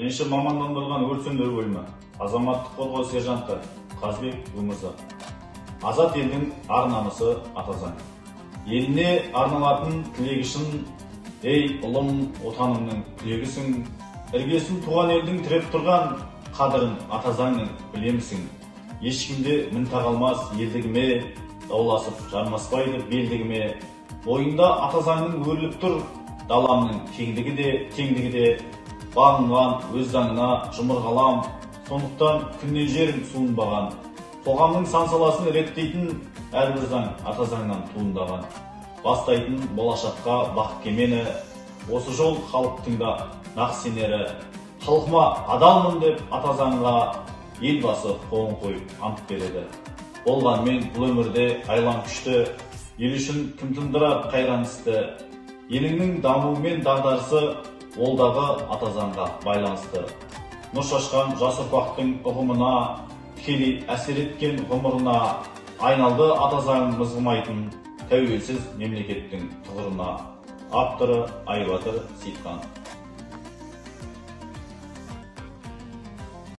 Бірінші мамандандырылған өрт сөндіру бөлімі, азаматтық қорғау сержанты Қазбек Өмірза. Азат елдің ар намысы ата заң. Еліне арналатын тілегішін, ей ұлым отанымның тілегісің, іргесін туған елдің тіреп тұрған қадырын ата заңның білемісің. Ешкімде мін тағалмас елдігіме, дауласып жармаспайды белдігіме. Бойында ата заңның өріліп тұр, даламның кеңдігі де, бағынған өз заңына жұмырғалам. Сондықтан күннен жерім суынбаған, қоғамның сан саласын реттейтін әрбір заң ата заңнан туындаған. Бастайтын болашаққа бақ кемені, осы жол халықтың да нақ сенері. Халқыма адалмын деп ата заңға елбасы қолын қойып ант береді. Болғанмен бұл өмірде айлан күшті, ел үшін кім тындырар қайран істі. Еліңнің дамуы мен дағдарысы олдағы ата заңға байланысты. Нұр шашқан жас ұрпақтың ұғымына, тікелей әсер еткен ғұмырына, айналды ата заң мызғымайтын тәуелсіз мемлекеттің тұғырына. Авторы Айбатыр Сейітхан.